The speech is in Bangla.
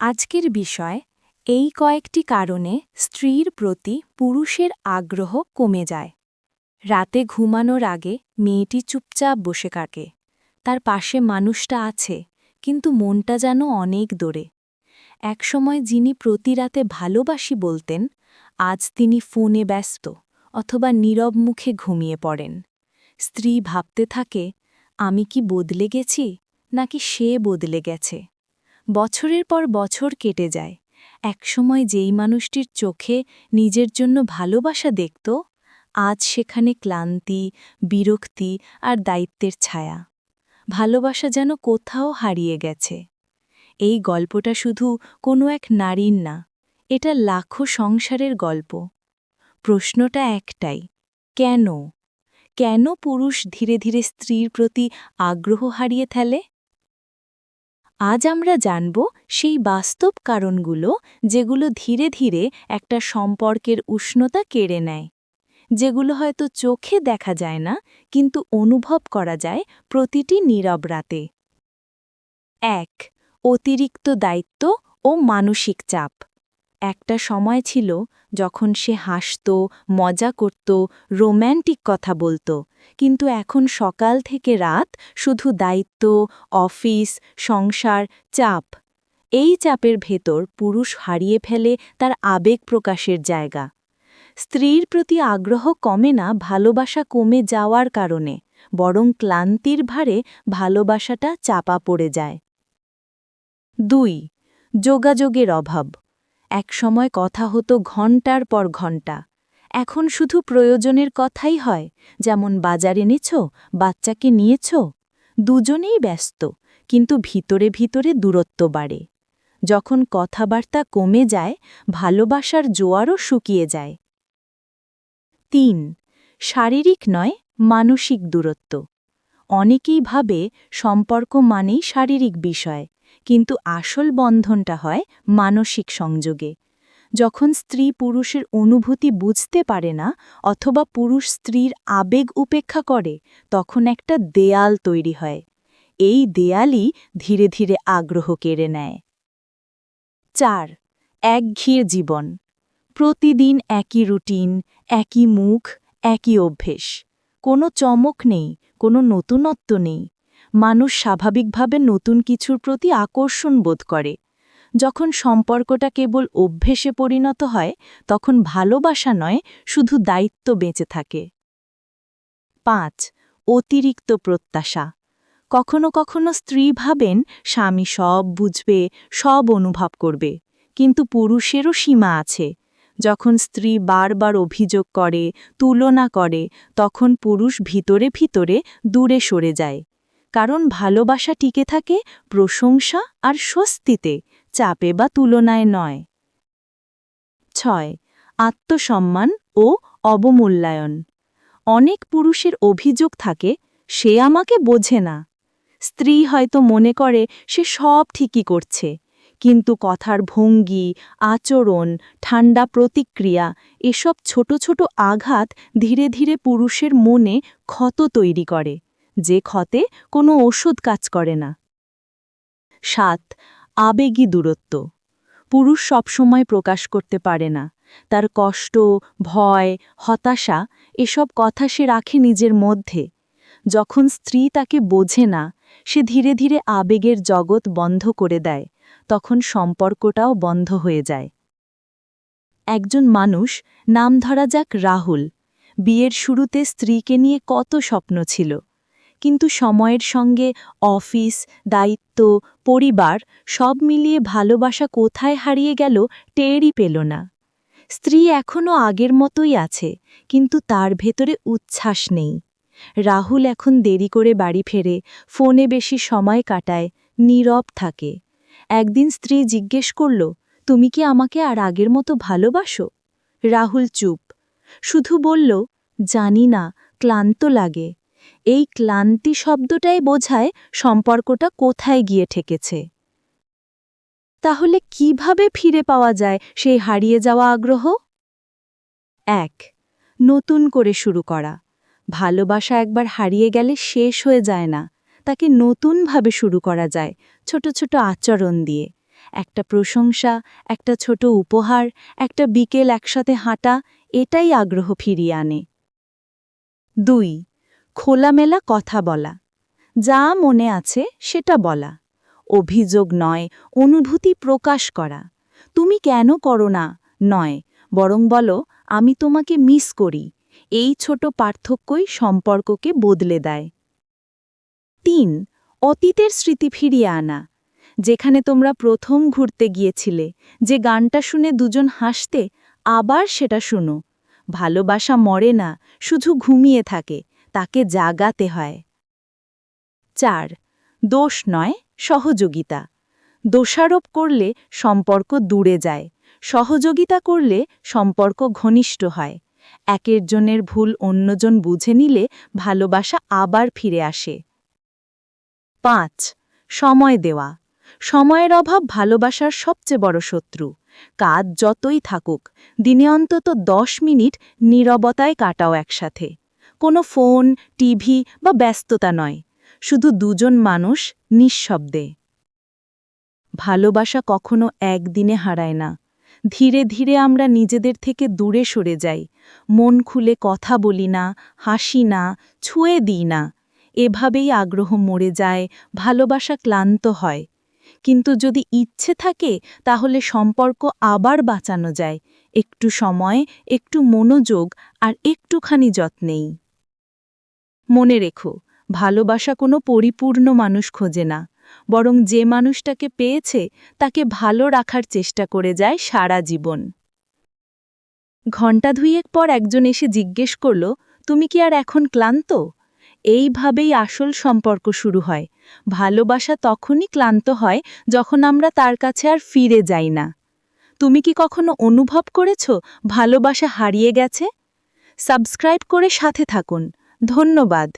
আজকের বিষয় এই কয়েকটি কারণে স্ত্রীর প্রতি পুরুষের আগ্রহ কমে যায়। রাতে ঘুমানোর আগে মেয়েটি চুপচাপ বসে কাকে। তার পাশে মানুষটা আছে, কিন্তু মনটা যেন অনেক দূরে। একসময় যিনি প্রতি রাতে ভালোবাসি বলতেন, আজ তিনি ফোনে ব্যস্ত অথবা নীরব মুখে ঘুমিয়ে পড়েন। স্ত্রী ভাবতে থাকে, আমি কি বদলে গেছি নাকি সে বদলে গেছে। বছরের পর বছর কেটে যায়। একসময় যেই মানুষটির চোখে নিজের জন্য ভালোবাসা দেখত, আজ সেখানে ক্লান্তি, বিরক্তি আর দায়িত্বের ছায়া। ভালোবাসা যেন কোথাও হারিয়ে গেছে। এই গল্পটা শুধু কোনো এক নারীর না, এটা লাখো সংসারের গল্প। প্রশ্নটা একটাই, কেন? কেন পুরুষ ধীরে ধীরে স্ত্রীর প্রতি আগ্রহ হারিয়ে ফেলে? আজ আমরা জানব সেই বাস্তব কারণগুলো, যেগুলো ধীরে ধীরে একটা সম্পর্কের উষ্ণতা কেড়ে নেয়, যেগুলো হয়তো চোখে দেখা যায় না, কিন্তু অনুভব করা যায় প্রতিটি নীরব রাতে। ১. অতিরিক্ত দায়িত্ব ও মানসিক চাপ। একটা সময় ছিল যখন সে হাসত, মজা করত, রোম্যান্টিক কথা বলতো, কিন্তু এখন সকাল থেকে রাত শুধু দায়িত্ব, অফিস, সংসার, চাপ। এই চাপের ভেতর পুরুষ হারিয়ে ফেলে তার আবেগ প্রকাশের জায়গা। স্ত্রীর প্রতি আগ্রহ কমে না ভালোবাসা কমে যাওয়ার কারণে, বরং ক্লান্তির ভারে ভালোবাসাটা চাপা পড়ে যায়। ২. যোগাযোগের অভাব। একসময় কথা হতো ঘণ্টার পর ঘণ্টা, এখন শুধু প্রয়োজনের কথাই হয়, যেমন বাজার এনেছ, বাচ্চাকে নিয়েছ। দুজনেই ব্যস্ত, কিন্তু ভিতরে ভিতরে দূরত্ব বাড়ে। যখন কথাবার্তা কমে যায়, ভালোবাসার জোয়ারও শুকিয়ে যায়। ৩. শারীরিক নয়, মানসিক দূরত্ব। অনেকেই ভাবে সম্পর্ক মানেই শারীরিক বিষয়, কিন্তু আসল বন্ধনটা হয় মানসিক সংযোগে। যখন স্ত্রী পুরুষের অনুভূতি বুঝতে পারে না, অথবা পুরুষ স্ত্রীর আবেগ উপেক্ষা করে, তখন একটা দেয়াল তৈরি হয়। এই দেয়ালই ধীরে ধীরে আগ্রহ কেড়ে নেয়। ৪. একঘেয়ে জীবন। প্রতিদিন একই রুটিন, একই মুখ, একই অভ্যেস। কোনো চমক নেই, কোনো নতুনত্ব নেই। মানুষ স্বাভাবিকভাবে নতুন কিছুর প্রতি আকর্ষণ বোধ করে। যখন সম্পর্কটা কেবল অভ্যেসে পরিণত হয়, তখন ভালোবাসা নয়, শুধু দায়িত্ব বেঁচে থাকে। ৫. অতিরিক্ত প্রত্যাশা। কখনো কখনো স্ত্রী ভাবেন স্বামী সব বুঝবে, সব অনুভব করবে, কিন্তু পুরুষেরও সীমা আছে। যখন স্ত্রী বারবার অভিযোগ করে, তুলনা করে, তখন পুরুষ ভিতরে ভিতরে দূরে সরে যায়। কারণ ভালোবাসা টিকে থাকে প্রশংসা আর স্বস্তিতে, চাপে বা তুলনায় নয়। ৬. আত্মসম্মান ও অবমূল্যায়ন। অনেক পুরুষের অভিযোগ থাকে, সে আমাকে বোঝে না। স্ত্রী হয়তো মনে করে সে সব ঠিকই করছে, কিন্তু কথার ভঙ্গি, আচরণ, ঠান্ডা প্রতিক্রিয়া, এসব ছোট ছোট আঘাত ধীরে ধীরে পুরুষের মনে ক্ষত তৈরি করে, যে ক্ষতে কোনো ওষুধ কাজ করে না। ৭. আবেগী দূরত্ব। পুরুষ সবসময় প্রকাশ করতে পারে না। তার কষ্ট, ভয়, হতাশা, এসব কথা সে রাখে নিজের মধ্যে। যখন স্ত্রী তাকে বোঝে না, সে ধীরে ধীরে আবেগের জগৎ বন্ধ করে দেয়, তখন সম্পর্কটাও বন্ধ হয়ে যায়। একজন মানুষ, নাম ধরা যাক রাহুল, বিয়ের শুরুতে স্ত্রীকে নিয়ে কত স্বপ্ন ছিল, কিন্তু সময়ের সঙ্গে অফিস, দায়িত্ব, পরিবার সব মিলিয়ে ভালোবাসা কোথায় হারিয়ে গেল টেরই পেল না। স্ত্রী এখনও আগের মতোই আছে, কিন্তু তার ভেতরে উচ্ছ্বাস নেই। রাহুল এখন দেরি করে বাড়ি ফেরে, ফোনে বেশি সময় কাটায়, নীরব থাকে। একদিন স্ত্রী জিজ্ঞেস করল, তুমি কি আমাকে আর আগের মতো ভালোবাসো? রাহুল চুপ, শুধু বলল, জানি না, ক্লান্ত লাগে। এই ক্লান্তি শব্দটাই বোঝায় সম্পর্কটা কোথায় গিয়ে ঠেকেছে। তাহলে কিভাবে ফিরে পাওয়া যায় সেই হারিয়ে যাওয়া আগ্রহ? ১. নতুন করে শুরু করা। ভালোবাসা একবার হারিয়ে গেলে শেষ হয়ে যায় না, তাকে নতুনভাবে শুরু করা যায়, ছোট ছোট আচরণ দিয়ে। একটা প্রশংসা, একটা ছোট উপহার, একটা বিকেল একসাথে হাঁটা, এটাই আগ্রহ ফিরিয়ে আনে। 2. খোলামেলা কথা বলা। যা মনে আছে সেটা বলা। অভিযোগ নয়, অনুভূতি প্রকাশ করা। তুমি কেন করো না নয়, বরং বলো আমি তোমাকে মিস করি। এই ছোট পার্থক্যই সম্পর্ককে বদলে দেয়। 3. অতীতের স্মৃতি ফিরিয়ে আনা। যেখানে তোমরা প্রথম ঘুরতে গিয়েছিলে, যে গানটা শুনে দুজন হাসতে, আবার সেটা শুনো। ভালোবাসা মরে না, শুধু ঘুমিয়ে থাকে, তাকে জাগাতে হয়। 4. দোষ নয়, সহযোগিতা। দোষারোপ করলে সম্পর্ক দূরে যায়, সহযোগিতা করলে সম্পর্ক ঘনিষ্ঠ হয়। একের জনের ভুল অন্যজন বুঝে নিলে ভালোবাসা আবার ফিরে আসে। 5. সময় দেওয়া। সময়ের অভাব ভালোবাসার সবচেয়ে বড় শত্রু। কাজ যতই থাকুক, দিনে অন্তত 10 মিনিট নীরবতায় কাটাও একসাথে। কোনো ফোন, টিভি বা ব্যস্ততা নয়, শুধু দুজন মানুষ নিঃশব্দে। ভালোবাসা কখনো একদিনে হারায় না। ধীরে ধীরে আমরা নিজেদের থেকে দূরে সরে যাই, মন খুলে কথা বলি না, হাসি না, ছুঁয়ে দিই না। এভাবেই আগ্রহ মরে যায়, ভালোবাসা ক্লান্ত হয়। কিন্তু যদি ইচ্ছে থাকে তাহলে সম্পর্ক আবার বাঁচানো যায়, একটু সময়, একটু মনোযোগ আর একটুখানি যত্নেই। মনে রেখো, ভালোবাসা কোনো পরিপূর্ণ মানুষ খোঁজে না, বরং যে মানুষটাকে পেয়েছে তাকে ভালো রাখার চেষ্টা করে যায় সারা জীবন। ঘণ্টা 2 পর একজন এসে জিজ্ঞেস করল, তুমি কি আর এখন ক্লান্ত? এইভাবেই আসল সম্পর্ক শুরু হয়। ভালোবাসা তখনই ক্লান্ত হয় যখন আমরা তার কাছে আর ফিরে যাই না। তুমি কি কখনো অনুভব করেছ ভালোবাসা হারিয়ে গেছে? সাবস্ক্রাইব করে সাথে থাকুন। ধন্যবাদ।